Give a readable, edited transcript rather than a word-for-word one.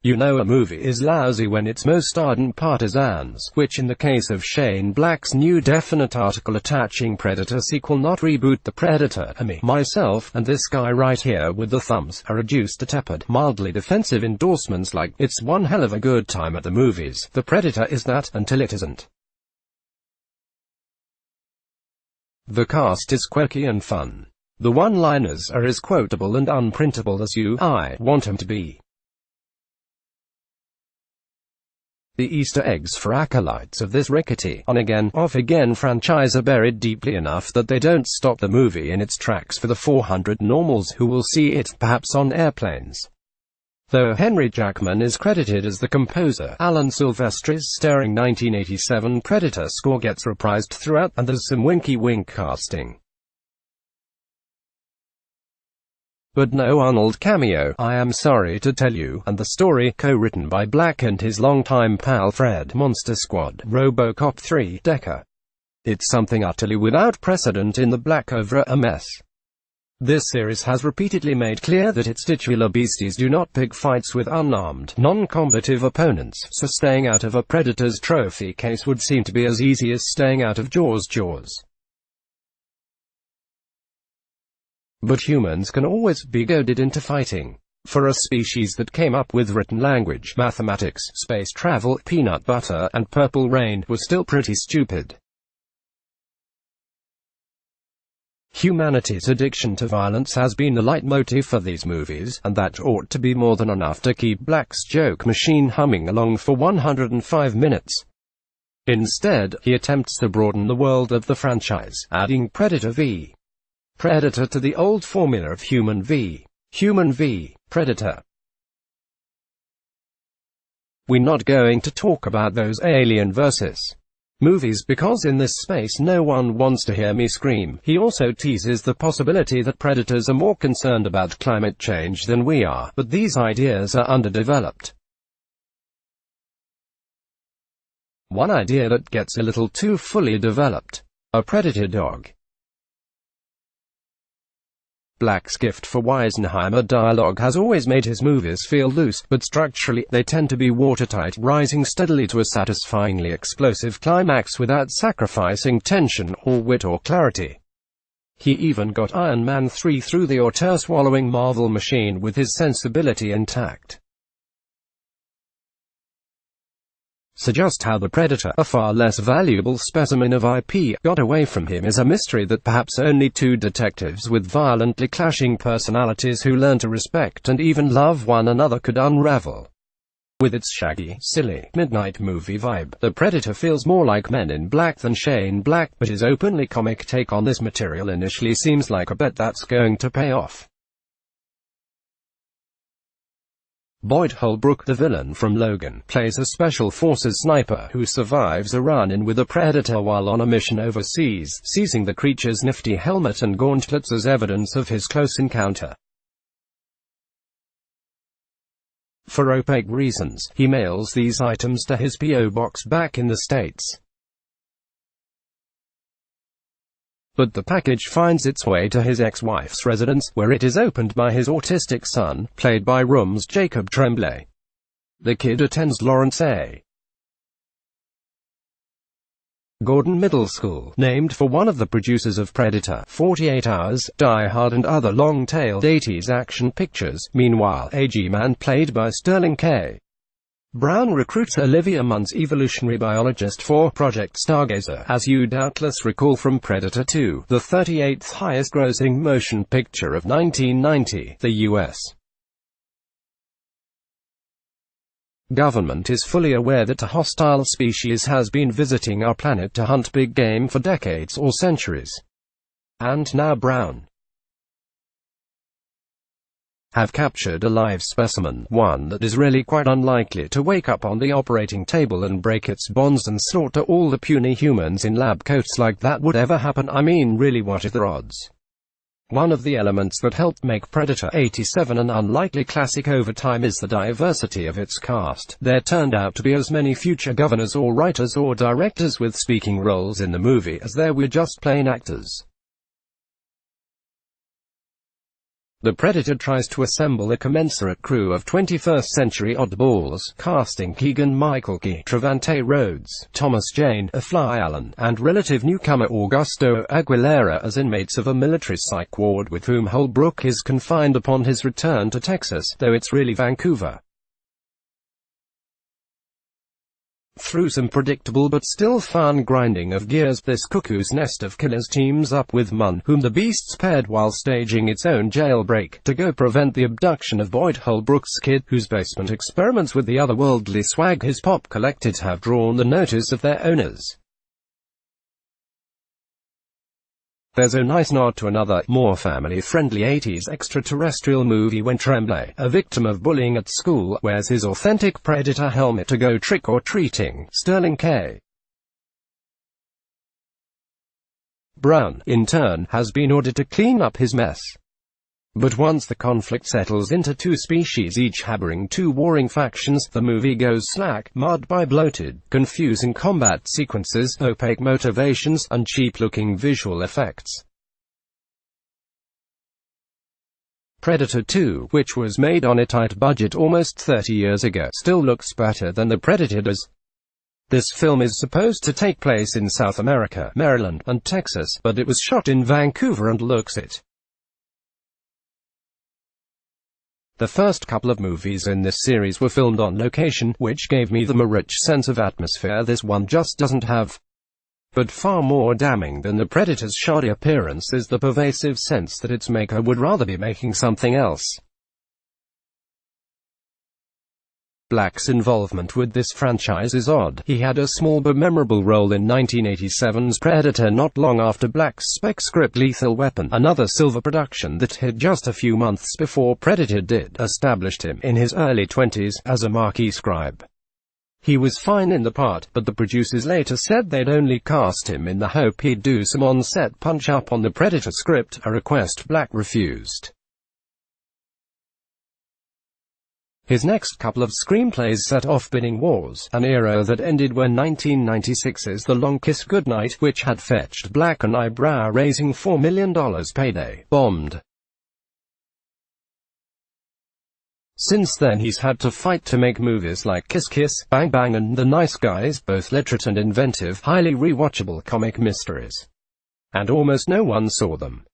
You know a movie is lousy when its most ardent partisans, which in the case of Shane Black's new definite article attaching Predator sequel not reboot the Predator, and me, myself, and this guy right here with the thumbs, are reduced to tepid, mildly defensive endorsements like, it's one hell of a good time at the movies, the Predator is that, until it isn't. The cast is quirky and fun. The one-liners are as quotable and unprintable as I want them to be. The Easter eggs for acolytes of this rickety, on-again, off-again franchise are buried deeply enough that they don't stop the movie in its tracks for the 400 normals who will see it, perhaps on airplanes. Though Henry Jackman is credited as the composer, Alan Silvestri's starring 1987 Predator score gets reprised throughout, and there's some winky-wink casting. But no Arnold cameo, I am sorry to tell you, and the story, co-written by Black and his longtime pal Fred Monster Squad, RoboCop 3, Decker. It's something utterly without precedent in the Black over a mess. This series has repeatedly made clear that its titular beasties do not pick fights with unarmed, non-combative opponents, so staying out of a Predator's trophy case would seem to be as easy as staying out of Jaws. But humans can always be goaded into fighting. For a species that came up with written language, mathematics, space travel, peanut butter, and purple rain, was still pretty stupid. Humanity's addiction to violence has been the leitmotif for these movies, and that ought to be more than enough to keep Black's joke machine humming along for 105 minutes. Instead, he attempts to broaden the world of the franchise, adding Predator v. Predator to the old formula of Human v. Predator. We're not going to talk about those Alien vs. movies because in this space no one wants to hear me scream. He also teases the possibility that predators are more concerned about climate change than we are, but these ideas are underdeveloped. One idea that gets a little too fully developed: a predator dog. Black's gift for Weisenheimer dialogue has always made his movies feel loose, but structurally, they tend to be watertight, rising steadily to a satisfyingly explosive climax without sacrificing tension, or wit or clarity. He even got Iron Man 3 through the auteur-swallowing Marvel machine with his sensibility intact. So just how the Predator, a far less valuable specimen of IP, got away from him is a mystery that perhaps only two detectives with violently clashing personalities who learn to respect and even love one another could unravel. With its shaggy, silly, midnight movie vibe, the Predator feels more like Men in Black than Shane Black, but his openly comic take on this material initially seems like a bet that's going to pay off. Boyd Holbrook, the villain from Logan, plays a Special Forces sniper who survives a run-in with a predator while on a mission overseas, seizing the creature's nifty helmet and gauntlets as evidence of his close encounter. For opaque reasons, he mails these items to his P.O. box back in the States. But the package finds its way to his ex-wife's residence, where it is opened by his autistic son, played by Room's Jacob Tremblay. The kid attends Lawrence A. Gordon Middle School, named for one of the producers of Predator, 48 Hours, Die Hard and other long-tailed 80s action pictures. Meanwhile, a G-Man played by Sterling K. Brown recruits Olivia Munn's evolutionary biologist for Project Stargazer, as you doubtless recall from Predator 2, the 38th highest-grossing motion picture of 1990, the U.S. government is fully aware that a hostile species has been visiting our planet to hunt big game for decades or centuries. And now Brown have captured a live specimen, one that is really quite unlikely to wake up on the operating table and break its bonds and slaughter all the puny humans in lab coats like that would ever happen. I mean, really, what are the odds? One of the elements that helped make Predator 87 an unlikely classic over time is the diversity of its cast. There turned out to be as many future governors or writers or directors with speaking roles in the movie as there were just plain actors. The Predator tries to assemble a commensurate crew of 21st-century oddballs, casting Keegan-Michael Key, Trevante Rhodes, Thomas Jane, Fly Allen, and relative newcomer Augusto Aguilera as inmates of a military psych ward with whom Holbrook is confined upon his return to Texas, though it's really Vancouver. Through some predictable but still fun grinding of gears, this cuckoo's nest of killers teams up with Munn, whom the Beast spared while staging its own jailbreak, to go prevent the abduction of Boyd Holbrook's kid, whose basement experiments with the otherworldly swag his pop collected have drawn the notice of their owners. There's a nice nod to another, more family-friendly 80s extraterrestrial movie when Tremblay, a victim of bullying at school, wears his authentic Predator helmet to go trick-or-treating. Sterling K. Brown, in turn, has been ordered to clean up his mess. But once the conflict settles into two species each harboring two warring factions, the movie goes slack, marred by bloated, confusing combat sequences, opaque motivations, and cheap-looking visual effects. Predator 2, which was made on a tight budget almost 30 years ago, still looks better than the Predator does. This film is supposed to take place in South America, Maryland, and Texas, but it was shot in Vancouver and looks it. The first couple of movies in this series were filmed on location, which gave me them a rich sense of atmosphere this one just doesn't have. But far more damning than the Predator's shoddy appearance is the pervasive sense that its maker would rather be making something else. Black's involvement with this franchise is odd. He had a small but memorable role in 1987's Predator not long after Black's spec script Lethal Weapon, another Silver production that hit just a few months before Predator did, established him, in his early 20s, as a marquee scribe. He was fine in the part, but the producers later said they'd only cast him in the hope he'd do some on-set punch-up on the Predator script, a request Black refused. His next couple of screenplays set off bidding wars, an era that ended when 1996's The Long Kiss Goodnight, which had fetched Black an eyebrow-raising $4 million payday, bombed. Since then he's had to fight to make movies like Kiss Kiss, Bang Bang and The Nice Guys, both literate and inventive, highly rewatchable comic mysteries. And almost no one saw them.